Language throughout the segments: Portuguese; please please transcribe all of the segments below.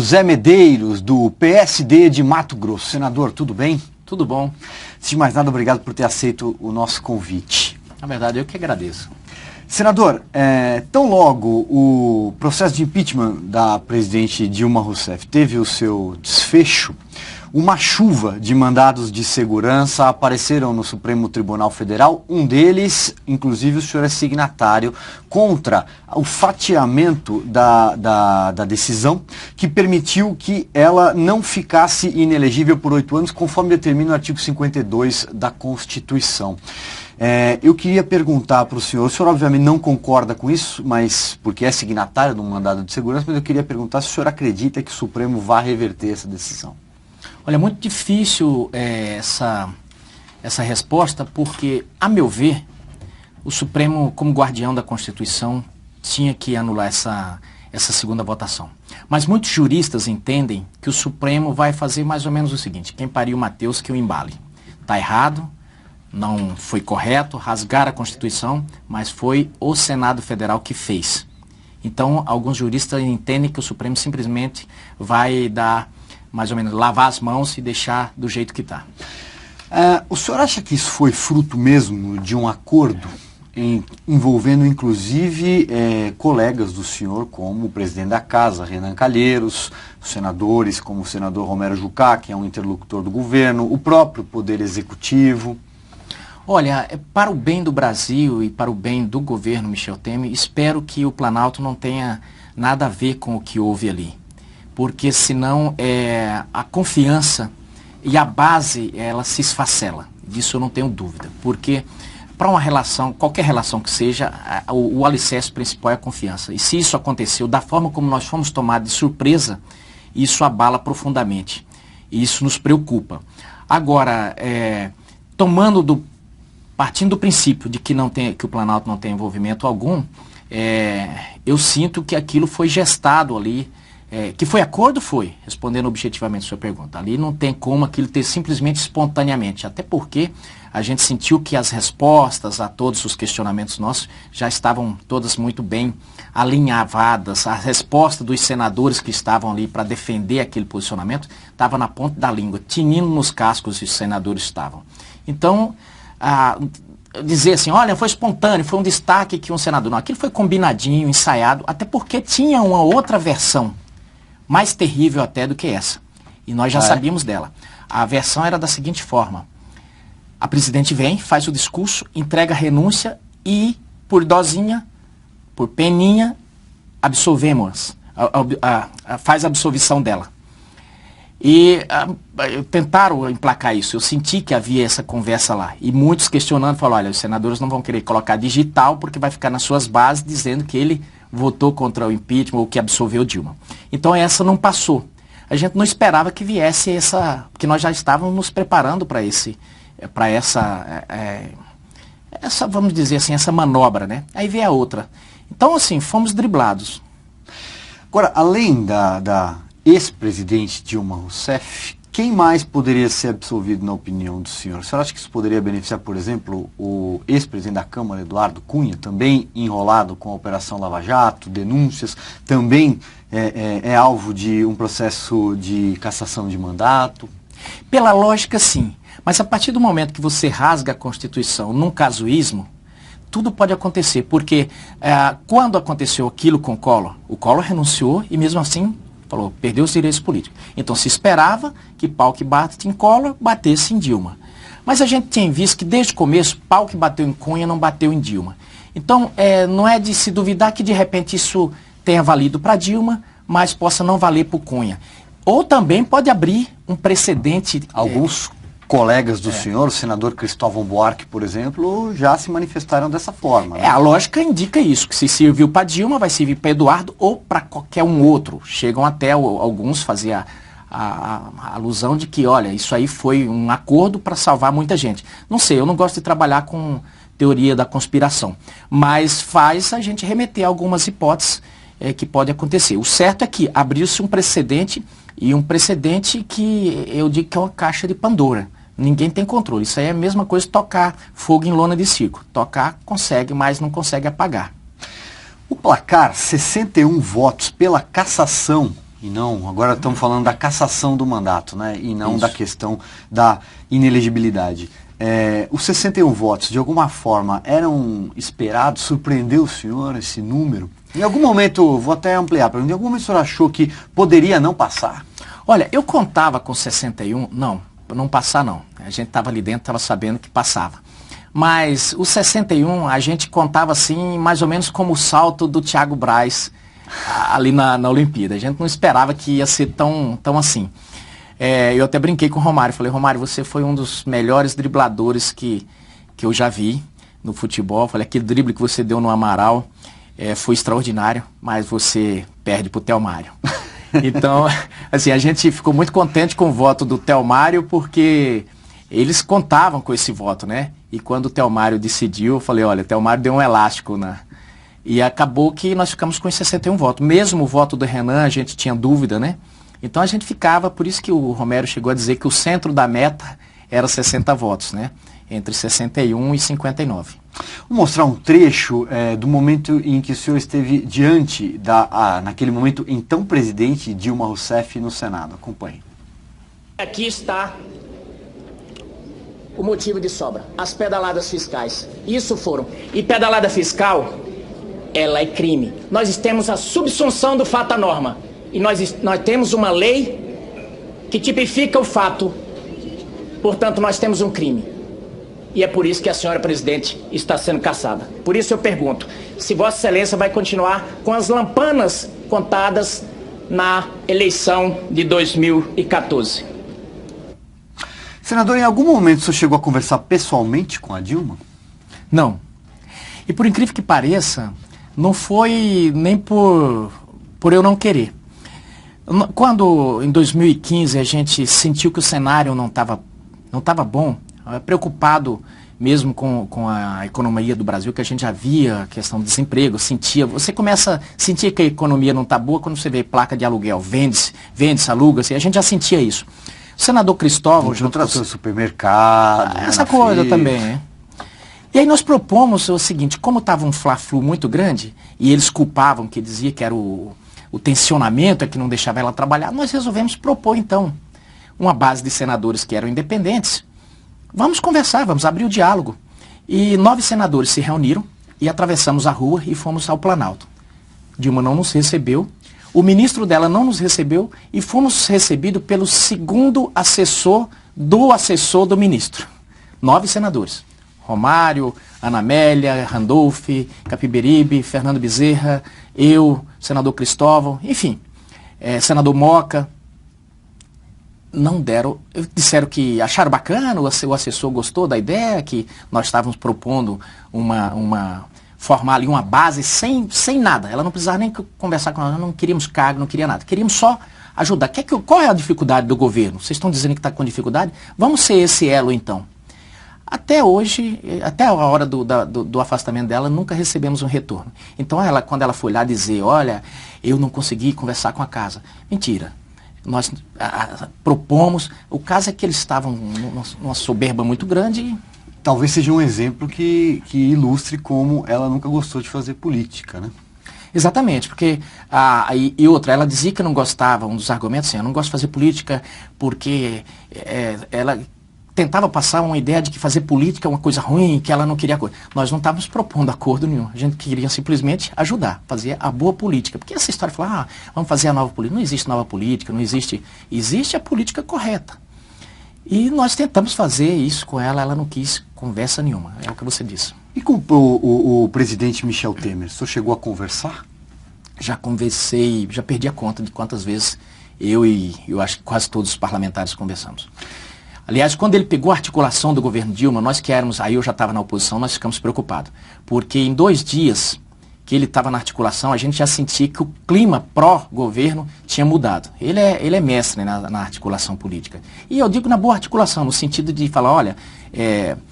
José Medeiros, do PSD de Mato Grosso. Senador, tudo bem? Tudo bom. Antes de mais nada, obrigado por ter aceito o nosso convite. Na verdade, eu que agradeço. Senador, tão logo o processo de impeachment da presidente Dilma Rousseff teve o seu desfecho, uma chuva de mandados de segurança apareceram no Supremo Tribunal Federal. Um deles, inclusive, o senhor é signatário contra o fatiamento da decisão que permitiu que ela não ficasse inelegível por 8 anos, conforme determina o artigo 52 da Constituição. Eu queria perguntar para o senhor obviamente não concorda com isso, mas porque é signatário de um mandado de segurança, mas eu queria perguntar se o senhor acredita que o Supremo vai reverter essa decisão. Olha, é muito difícil essa resposta, porque, a meu ver, o Supremo, como guardião da Constituição, tinha que anular essa segunda votação. Mas muitos juristas entendem que o Supremo vai fazer mais ou menos o seguinte: quem pariu Mateus que o embale. Está errado, não foi correto rasgar a Constituição, mas foi o Senado Federal que fez. Então, alguns juristas entendem que o Supremo simplesmente vai dar, mais ou menos, lavar as mãos e deixar do jeito que está. O senhor acha que isso foi fruto mesmo de um acordo envolvendo inclusive colegas do senhor, como o presidente da Casa, Renan Calheiros, senadores como o senador Romero Jucá, que é um interlocutor do governo, o próprio Poder Executivo? Olha, para o bem do Brasil e para o bem do governo Michel Temer, espero que o Planalto não tenha nada a ver com o que houve ali. Porque senão a confiança e a base, ela se esfacela. Disso eu não tenho dúvida. Porque para uma relação, qualquer relação que seja, o alicerce principal é a confiança. E se isso aconteceu da forma como nós fomos tomados de surpresa, isso abala profundamente. E isso nos preocupa. Agora, partindo do princípio de que o Planalto não tem envolvimento algum, eu sinto que aquilo foi gestado ali. Que foi acordo? Foi, respondendo objetivamente a sua pergunta. Ali não tem como aquilo ter simplesmente espontaneamente, até porque a gente sentiu que as respostas a todos os questionamentos nossos já estavam todas muito bem alinhavadas. A resposta dos senadores que estavam ali para defender aquele posicionamento estava na ponta da língua, tinindo nos cascos os senadores estavam. Então, dizer assim, olha, foi espontâneo, foi um destaque que um senador... Não, aquilo foi combinadinho, ensaiado, até porque tinha uma outra versão mais terrível até do que essa. E nós já sabíamos dela. A versão era da seguinte forma: a presidente vem, faz o discurso, entrega a renúncia e, por dozinha, por peninha, absolvemos, faz a absolvição dela. E tentaram emplacar isso. Eu senti que havia essa conversa lá. E muitos questionando, falaram, olha, os senadores não vão querer colocar digital porque vai ficar nas suas bases dizendo que ele votou contra o impeachment ou que absolveu Dilma. Então essa não passou. A gente não esperava que viesse porque nós já estávamos nos preparando para essa, vamos dizer assim, essa manobra, né? Aí veio a outra. Então, assim, fomos driblados. Agora, além da ex-presidente Dilma Rousseff, quem mais poderia ser absolvido na opinião do senhor? O senhor acha que isso poderia beneficiar, por exemplo, o ex-presidente da Câmara, Eduardo Cunha, também enrolado com a Operação Lava Jato, denúncias, também é alvo de um processo de cassação de mandato? Pela lógica, sim. Mas a partir do momento que você rasga a Constituição num casuísmo, tudo pode acontecer. Porque quando aconteceu aquilo com o Collor renunciou e mesmo assim falou, perdeu os direitos políticos. Então se esperava que pau que bate em Collor batesse em Dilma. Mas a gente tem visto que desde o começo, pau que bateu em Cunha não bateu em Dilma. Então não é de se duvidar que de repente isso tenha valido para Dilma, mas possa não valer para o Cunha. Ou também pode abrir um precedente. Alguns colegas do senhor, o senador Cristóvão Buarque, por exemplo, já se manifestaram dessa forma. Né? A lógica indica isso, que se serviu para Dilma, vai servir para Eduardo ou para qualquer um outro. Chegam até alguns fazer a alusão de que, olha, isso aí foi um acordo para salvar muita gente. Não sei, eu não gosto de trabalhar com teoria da conspiração, mas faz a gente remeter a algumas hipóteses que pode acontecer. O certo é que abriu-se um precedente, e um precedente que eu digo que é uma caixa de Pandora. Ninguém tem controle. Isso aí é a mesma coisa que tocar fogo em lona de circo. Tocar consegue, mas não consegue apagar. O placar, 61 votos pela cassação e não, agora estamos falando da cassação do mandato, né? E não Isso. da questão da inelegibilidade. Os 61 votos, de alguma forma, eram esperados? Surpreendeu o senhor esse número? Em algum momento, vou até ampliar a pergunta, em algum momento o senhor achou que poderia não passar? Olha, eu contava com 61, não passar não. A gente estava ali dentro, estava sabendo que passava. Mas os 61 a gente contava assim, mais ou menos como o salto do Thiago Braz ali na Olimpíada. A gente não esperava que ia ser tão assim. Eu até brinquei com o Romário, falei, Romário, você foi um dos melhores dribladores que eu já vi no futebol. Falei, aquele drible que você deu no Amaral foi extraordinário, mas você perde pro Thelmário. Então, assim, a gente ficou muito contente com o voto do Thelmário, porque eles contavam com esse voto, né? E quando o Thelmário decidiu, eu falei, olha, o Thelmário deu um elástico E acabou que nós ficamos com os 61 votos. Mesmo o voto do Renan, a gente tinha dúvida, né? Então a gente ficava, por isso que o Romero chegou a dizer que o centro da meta era 60 votos, né? Entre 61 e 59. Vou mostrar um trecho do momento em que o senhor esteve diante naquele momento, então presidente Dilma Rousseff no Senado. Acompanhe. Aqui está o motivo de sobra, as pedaladas fiscais. Isso foram. E pedalada fiscal, ela é crime. Nós temos a subsunção do fato à norma. E nós temos uma lei que tipifica o fato. Portanto, nós temos um crime. E é por isso que a senhora presidente está sendo cassada. Por isso eu pergunto, se Vossa Excelência vai continuar com as lampanas contadas na eleição de 2014. Senador, em algum momento o senhor chegou a conversar pessoalmente com a Dilma? Não. E por incrível que pareça, não foi nem por eu não querer. Quando, em 2015, a gente sentiu que o cenário não estava bom, preocupado mesmo com a economia do Brasil, que a gente já via a questão do desemprego, você começa a sentir que a economia não está boa quando você vê placa de aluguel, vende-se, aluga-se, a gente já sentia isso. O senador Cristóvão... Junto com o supermercado... Essa coisa também, né? E aí nós propomos o seguinte, como estava um fla-flu muito grande, e eles culpavam, que dizia que era o tensionamento que não deixava ela trabalhar, nós resolvemos propor, então, uma base de senadores que eram independentes. Vamos conversar, vamos abrir o diálogo. E 9 senadores se reuniram e atravessamos a rua e fomos ao Planalto. Dilma não nos recebeu, o ministro dela não nos recebeu e fomos recebidos pelo segundo assessor do ministro. 9 senadores. Romário, Ana Amélia, Randolph, Capiberibe, Fernando Bezerra, eu, senador Cristóvão, enfim, senador Moca. Não deram, disseram que acharam bacana, o assessor gostou da ideia, que nós estávamos propondo formar ali uma base sem nada. Ela não precisava nem conversar com nós, não queríamos cargo, não queria nada. Queríamos só ajudar. Qual é a dificuldade do governo? Vocês estão dizendo que está com dificuldade? Vamos ser esse elo, então. Até hoje, até a hora do afastamento dela, nunca recebemos um retorno. Então, quando ela foi lá dizer, olha, eu não consegui conversar com a casa. Mentira. Nós propomos, o caso é que eles estavam numa soberba muito grande. Talvez seja um exemplo que ilustre como ela nunca gostou de fazer política, né? Exatamente, porque, e outra, ela dizia que não gostava, um dos argumentos assim, eu não gosto de fazer política porque ela tentava passar uma ideia de que fazer política é uma coisa ruim, que ela não queria coisa. Nós não estávamos propondo acordo nenhum, a gente queria simplesmente ajudar, fazer a boa política. Porque essa história de falar, vamos fazer a nova política, não existe nova política, não existe, existe a política correta. E nós tentamos fazer isso com ela, ela não quis conversa nenhuma, é o que você disse. E com o presidente Michel Temer, o senhor chegou a conversar? Já conversei, já perdi a conta de quantas vezes eu acho que quase todos os parlamentares conversamos. Aliás, quando ele pegou a articulação do governo Dilma, nós que éramos, aí eu já estava na oposição, nós ficamos preocupados. Porque em 2 dias que ele estava na articulação, a gente já sentia que o clima pró-governo tinha mudado. Ele é mestre na articulação política. E eu digo na boa articulação, no sentido de falar, olha,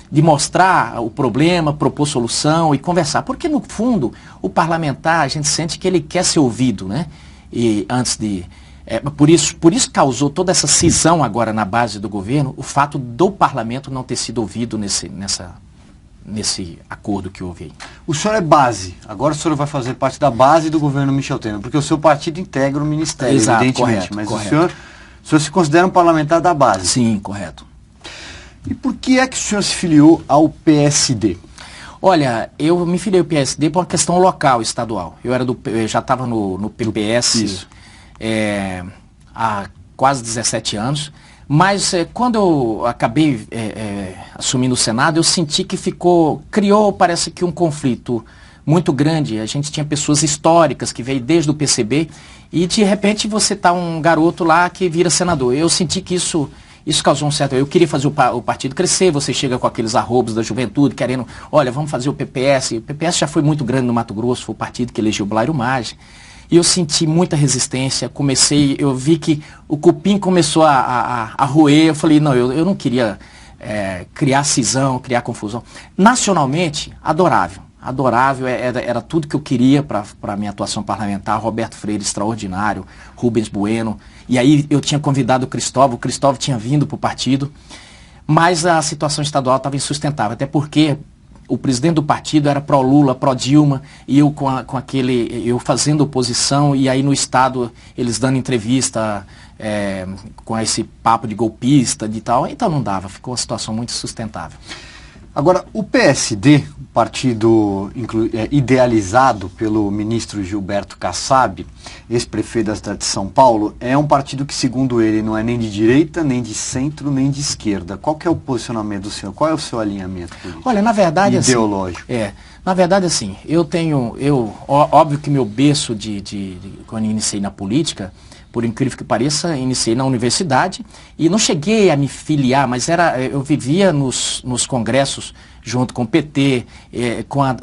de mostrar o problema, propor solução e conversar. Porque, no fundo, o parlamentar, a gente sente que ele quer ser ouvido, né? E antes de... Por isso causou toda essa cisão agora na base do governo, o fato do parlamento não ter sido ouvido nesse acordo que houve aí. O senhor é base, agora o senhor vai fazer parte da base do governo Michel Temer, porque o seu partido integra o ministério, Exato, evidentemente, correto, mas correto. o senhor se considera um parlamentar da base. Sim, correto. E por que é que o senhor se filiou ao PSD? Olha, eu me filiei ao PSD por uma questão local, estadual. Eu já estava no PPS há quase 17 anos, mas quando eu acabei assumindo o Senado, eu senti que criou, parece que um conflito muito grande. A gente tinha pessoas históricas que veio desde o PCB e de repente você tá um garoto lá que vira senador. Eu senti que isso causou um certo... Eu queria fazer o partido crescer, você chega com aqueles arrobos da juventude, querendo, olha, vamos fazer o PPS. O PPS já foi muito grande no Mato Grosso, foi o partido que elegeu Blairo Maggi. E eu senti muita resistência, eu vi que o cupim começou a roer, eu falei, não, eu não queria criar cisão, criar confusão. Nacionalmente, adorável, era tudo que eu queria para a minha atuação parlamentar. Roberto Freire, extraordinário, Rubens Bueno, e aí eu tinha convidado o Cristóvão tinha vindo para o partido, mas a situação estadual estava insustentável, até porque o presidente do partido era pró-Lula, pró-Dilma, e eu eu fazendo oposição, e aí no estado eles dando entrevista com esse papo de golpista e tal, então não dava, ficou uma situação muito sustentável. Agora, o PSD, o partido idealizado pelo ministro Gilberto Kassab, ex-prefeito da cidade de São Paulo, é um partido que, segundo ele, não é nem de direita, nem de centro, nem de esquerda. Qual que é o posicionamento do senhor? Qual é o seu alinhamento político? Olha, na verdade, ideológico? Na verdade, assim, óbvio que meu berço quando iniciei na política, por incrível que pareça, iniciei na universidade e não cheguei a me filiar, mas eu vivia nos congressos junto com o PT,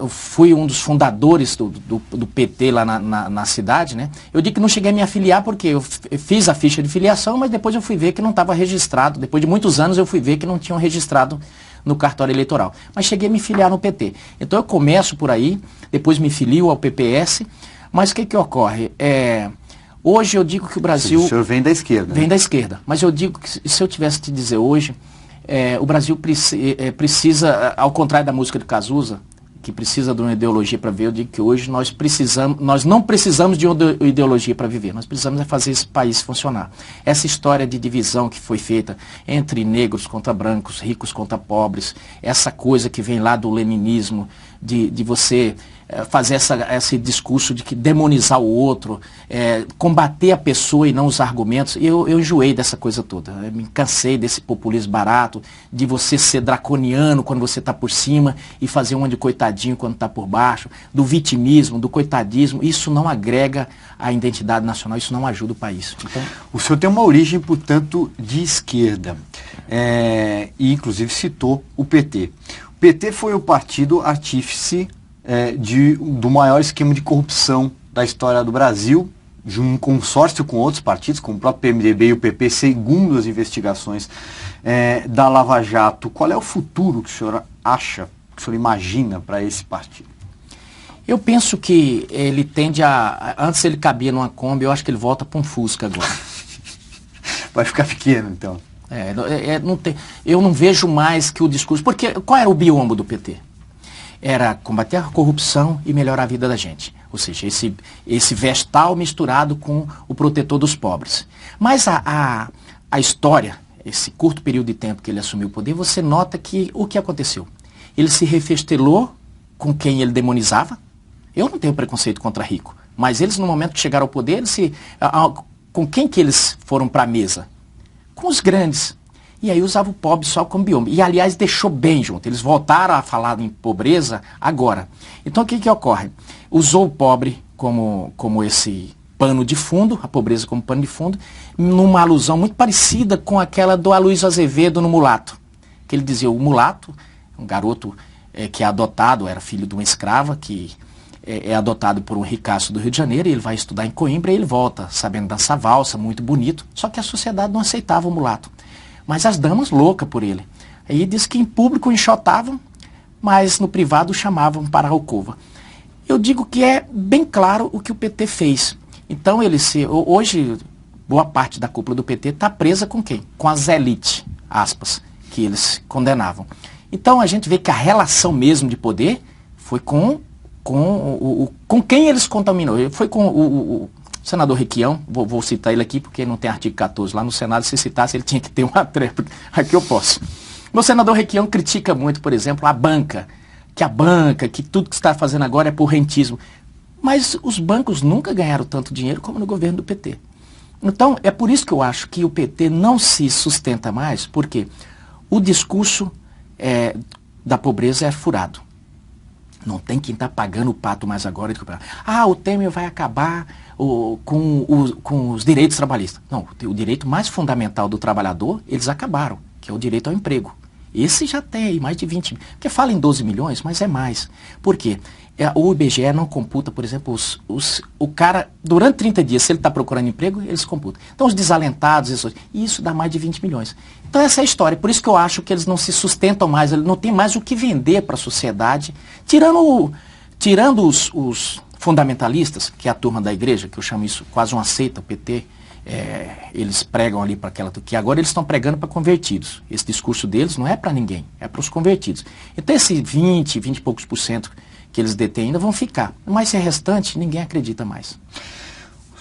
fui um dos fundadores do PT lá na cidade, né? Eu digo que não cheguei a me afiliar porque eu fiz a ficha de filiação, mas depois eu fui ver que não estava registrado, depois de muitos anos eu fui ver que não tinham registrado no cartório eleitoral. Mas cheguei a me filiar no PT. Então eu começo por aí, depois me filio ao PPS, mas o que ocorre? Hoje eu digo que o Brasil... O senhor vem da esquerda. Vem da esquerda. Mas eu digo que se eu tivesse que te dizer hoje, o Brasil precisa, ao contrário da música de Cazuza, que precisa de uma ideologia para viver, eu digo que hoje nós não precisamos de uma ideologia para viver, nós precisamos fazer esse país funcionar. Essa história de divisão que foi feita entre negros contra brancos, ricos contra pobres, essa coisa que vem lá do leninismo, de você fazer esse discurso de que demonizar o outro, combater a pessoa e não os argumentos. Eu enjoei dessa coisa toda. Eu me cansei desse populismo barato, de você ser draconiano quando você está por cima e fazer um de coitadinho quando está por baixo, do vitimismo, do coitadismo. Isso não agrega a identidade nacional, isso não ajuda o país. Então, o senhor tem uma origem, portanto, de esquerda, e inclusive citou o PT. O PT foi o partido artífice do maior esquema de corrupção da história do Brasil, de um consórcio com outros partidos, como o próprio PMDB e o PP, segundo as investigações da Lava Jato. Qual é o futuro que o senhor acha, que o senhor imagina para esse partido? Eu penso que ele tende antes ele cabia numa Kombi, eu acho que ele volta para um Fusca agora. Vai ficar pequeno, então. Eu não vejo mais que o discurso... Porque qual era o biombo do PT? Era combater a corrupção e melhorar a vida da gente. Ou seja, esse vestal misturado com o protetor dos pobres. Mas a história, esse curto período de tempo que ele assumiu o poder, você nota que o que aconteceu? Ele se refestelou com quem ele demonizava. Eu não tenho preconceito contra rico, mas eles no momento que chegaram ao poder, com quem que eles foram para a mesa? Com os grandes. E aí usava o pobre só como bioma. E, aliás, deixou bem junto. Eles voltaram a falar em pobreza agora. Então, o que ocorre? Usou o pobre como esse pano de fundo, a pobreza como pano de fundo, numa alusão muito parecida com aquela do Aloysio Azevedo no Mulato. Que ele dizia, o mulato, um garoto que é adotado, era filho de uma escrava, que é adotado por um ricaço do Rio de Janeiro, e ele vai estudar em Coimbra e ele volta, sabendo dançar valsa, muito bonito. Só que a sociedade não aceitava o mulato. Mas as damas loucas por ele. Aí diz que em público enxotavam, mas no privado chamavam para a alcova. Eu digo que é bem claro o que o PT fez. Então hoje, boa parte da cúpula do PT está presa com quem? Com as elites, aspas, que eles condenavam. Então a gente vê que a relação mesmo de poder foi com quem eles contaminam. Foi com o senador Requião, vou citar ele aqui porque não tem artigo 14. Lá no Senado, se citasse, ele tinha que ter uma treva. Aqui eu posso. O senador Requião critica muito, por exemplo, a banca, que tudo que está fazendo agora é por rentismo. Mas os bancos nunca ganharam tanto dinheiro como no governo do PT. Então, é por isso que eu acho que o PT não se sustenta mais, porque o discurso da pobreza é furado. Não tem quem está pagando o pato mais agora. O Temer vai acabar com os direitos trabalhistas. Não, o direito mais fundamental do trabalhador, eles acabaram, que é o direito ao emprego. Esse já tem mais de 20 milhões. Porque fala em 12 milhões, mas é mais. Por quê? O IBGE não computa, por exemplo, o cara, durante 30 dias, se ele está procurando emprego, eles computam. Então, os desalentados, isso dá mais de 20 milhões. Então, essa é a história. Por isso que eu acho que eles não se sustentam mais, eles não têm mais o que vender para a sociedade, tirando os fundamentalistas, que é a turma da igreja, que eu chamo isso quase uma seita, o PT, eles pregam ali para aquela... que agora eles estão pregando para convertidos. Esse discurso deles não é para ninguém, é para os convertidos. Então, esse 20 e poucos por cento que eles detêm ainda vão ficar. Mas esse restante, ninguém acredita mais.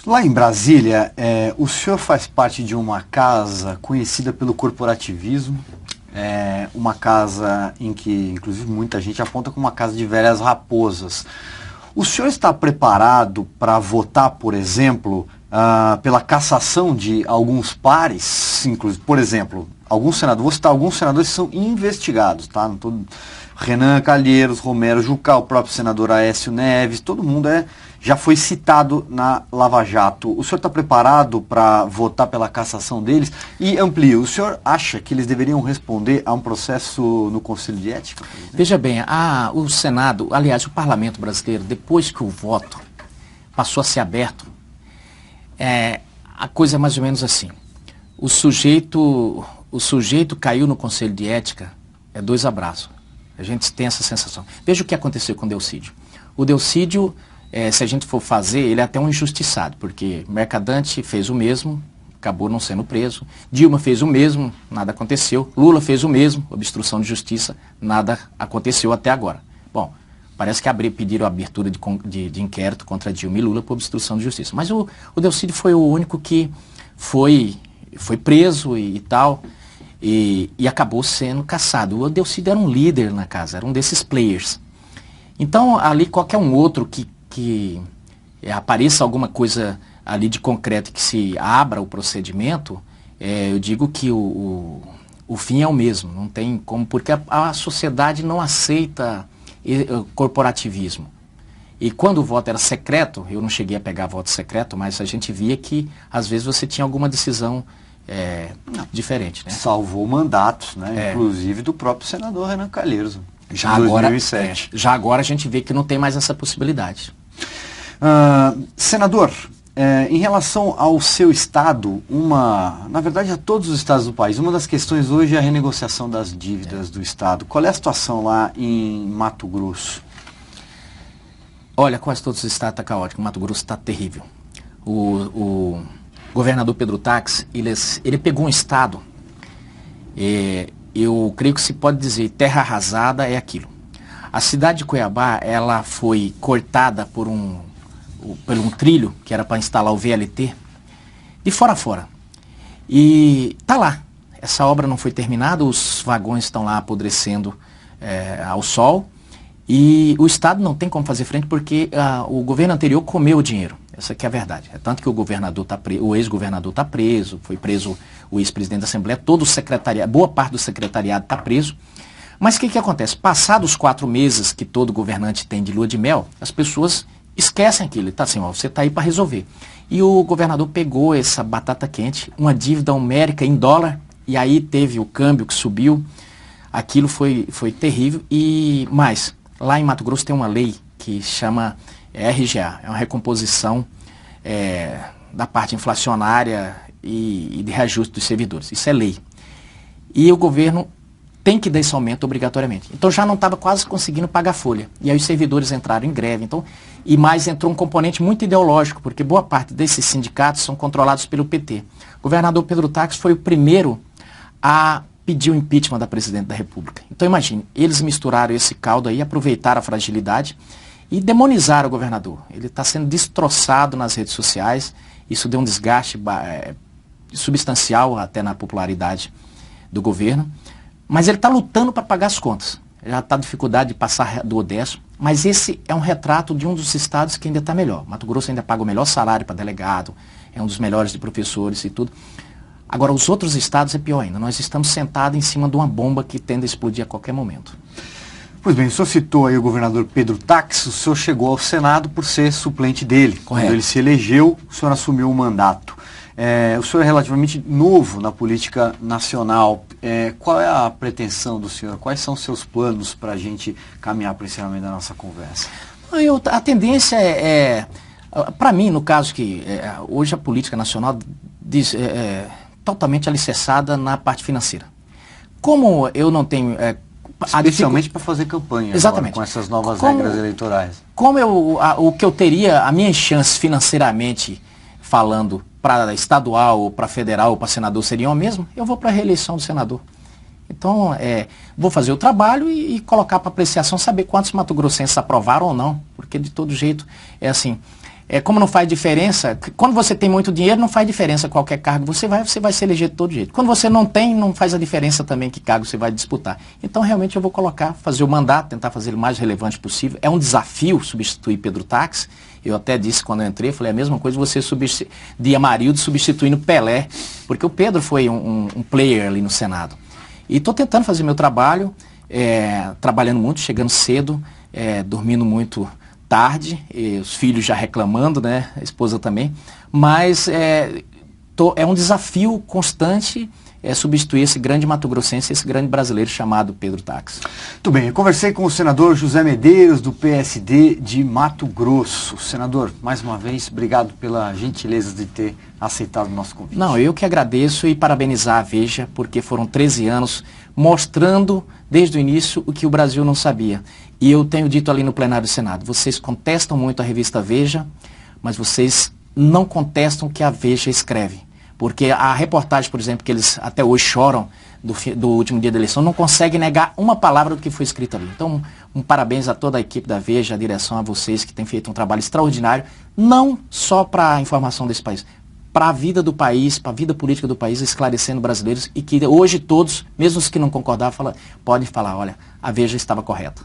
Lá em Brasília, o senhor faz parte de uma casa conhecida pelo corporativismo, uma casa em que, inclusive, muita gente aponta como uma casa de velhas raposas. O senhor está preparado para votar, por exemplo, pela cassação de alguns pares? Inclusive, por exemplo, alguns senadores, vou citar alguns senadores que são investigados, tá? Não tô... Renan Calheiros, Romero Jucá, o próprio senador Aécio Neves, todo mundo já foi citado na Lava Jato. O senhor está preparado para votar pela cassação deles? E amplia, o senhor acha que eles deveriam responder a um processo no Conselho de Ética? Veja bem, o Senado, aliás, o Parlamento brasileiro, depois que o voto passou a ser aberto, a coisa é mais ou menos assim. O sujeito caiu no Conselho de Ética, 2 abraços. A gente tem essa sensação. Veja o que aconteceu com o Delcídio. O Delcídio, se a gente for fazer, ele é até um injustiçado, porque Mercadante fez o mesmo, acabou não sendo preso. Dilma fez o mesmo, nada aconteceu. Lula fez o mesmo, obstrução de justiça, nada aconteceu até agora. Bom, parece que pediram a abertura de inquérito contra Dilma e Lula por obstrução de justiça. Mas o Delcídio foi o único que foi preso e tal. E acabou sendo caçado. O Delcídio era um líder na casa, era um desses players. Então, ali, qualquer um outro que apareça alguma coisa ali de concreto que se abra o procedimento, eu digo que o fim é o mesmo. Não tem como, porque a sociedade não aceita corporativismo. E quando o voto era secreto, eu não cheguei a pegar voto secreto, mas a gente via que, às vezes, você tinha alguma decisão diferente, né? Salvou mandatos, né? Inclusive do próprio senador Renan Calheiros, já 2007. Já agora a gente vê que não tem mais essa possibilidade. Senador, em relação ao seu estado, na verdade a todos os estados do país, uma das questões hoje é a renegociação das dívidas do estado. Qual é a situação lá em Mato Grosso? Olha, quase todos os estados estão caóticos. Mato Grosso está terrível. O governador Pedro Táxi, ele pegou um estado, eu creio que se pode dizer, terra arrasada é aquilo. A cidade de Cuiabá, ela foi cortada por um trilho, que era para instalar o VLT, de fora a fora. E tá lá, essa obra não foi terminada, os vagões estão lá apodrecendo ao sol, e o estado não tem como fazer frente porque o governo anterior comeu o dinheiro. Essa que é a verdade. É tanto que o ex-governador está preso, foi preso o ex-presidente da Assembleia, todo o secretariado, boa parte do secretariado está preso. Mas o que acontece? Passados os 4 meses que todo governante tem de lua de mel, as pessoas esquecem aquilo. Tá assim, você está aí para resolver. E o governador pegou essa batata quente, uma dívida homérica em dólar, e aí teve o câmbio que subiu. Aquilo foi terrível. E mais, lá em Mato Grosso tem uma lei que chama RGA, é uma recomposição da parte inflacionária e de reajuste dos servidores. Isso é lei. E o governo tem que dar esse aumento obrigatoriamente. Então já não estava quase conseguindo pagar folha. E aí os servidores entraram em greve. E mais entrou um componente muito ideológico, porque boa parte desses sindicatos são controlados pelo PT. O governador Pedro Táxi foi o primeiro a pedir o impeachment da presidente da República. Então imagine, eles misturaram esse caldo aí, aproveitaram a fragilidade e demonizaram o governador. Ele está sendo destroçado nas redes sociais, isso deu um desgaste substancial até na popularidade do governo, mas ele está lutando para pagar as contas. Já está dificuldade de passar do Odécio, mas esse é um retrato de um dos estados que ainda está melhor. Mato Grosso ainda paga o melhor salário para delegado, é um dos melhores de professores e tudo. Agora, os outros estados é pior ainda. Nós estamos sentados em cima de uma bomba que tende a explodir a qualquer momento. Pois bem, o senhor citou aí o governador Pedro Táxi, o senhor chegou ao Senado por ser suplente dele. Correto. Quando ele se elegeu, o senhor assumiu o mandato. O senhor é relativamente novo na política nacional. Qual é a pretensão do senhor? Quais são os seus planos para a gente caminhar para o encerramento da nossa conversa? A tendência para mim, no caso que hoje a política nacional totalmente alicerçada na parte financeira. Como eu não tenho... especialmente para fazer campanha. Exatamente. Agora, com essas novas regras eleitorais. Como o que eu teria, a minha chance financeiramente falando para estadual, ou para federal, ou para senador seriam a mesma, eu vou para a reeleição do senador. Então, vou fazer o trabalho e colocar para apreciação, saber quantos mato-grossenses aprovaram ou não, porque de todo jeito é assim. Como não faz diferença, quando você tem muito dinheiro, não faz diferença qualquer cargo, você vai se eleger de todo jeito. Quando você não tem, não faz a diferença também que cargo você vai disputar. Então, realmente, eu vou fazer o mandato, tentar fazer ele o mais relevante possível. É um desafio substituir Pedro Táxi. Eu até disse quando eu entrei, falei a mesma coisa, você de Amarildo substituindo Pelé, porque o Pedro foi um player ali no Senado. E estou tentando fazer meu trabalho, trabalhando muito, chegando cedo, dormindo muito tarde, os filhos já reclamando, né, a esposa também, mas é um desafio constante substituir esse grande mato-grossense, esse grande brasileiro chamado Pedro Táxi. Muito bem, eu conversei com o senador José Medeiros, do PSD de Mato Grosso. Senador, mais uma vez, obrigado pela gentileza de ter aceitado o nosso convite. Não, eu que agradeço e parabenizar a Veja, porque foram 13 anos mostrando desde o início o que o Brasil não sabia. E eu tenho dito ali no plenário do Senado, vocês contestam muito a revista Veja, mas vocês não contestam o que a Veja escreve. Porque a reportagem, por exemplo, que eles até hoje choram do último dia da eleição, não consegue negar uma palavra do que foi escrito ali. Então, um parabéns a toda a equipe da Veja, a direção, a vocês que têm feito um trabalho extraordinário, não só para a informação desse país, para a vida do país, para a vida política do país, esclarecendo brasileiros e que hoje todos, mesmo os que não concordavam, podem falar, olha, a Veja estava correta.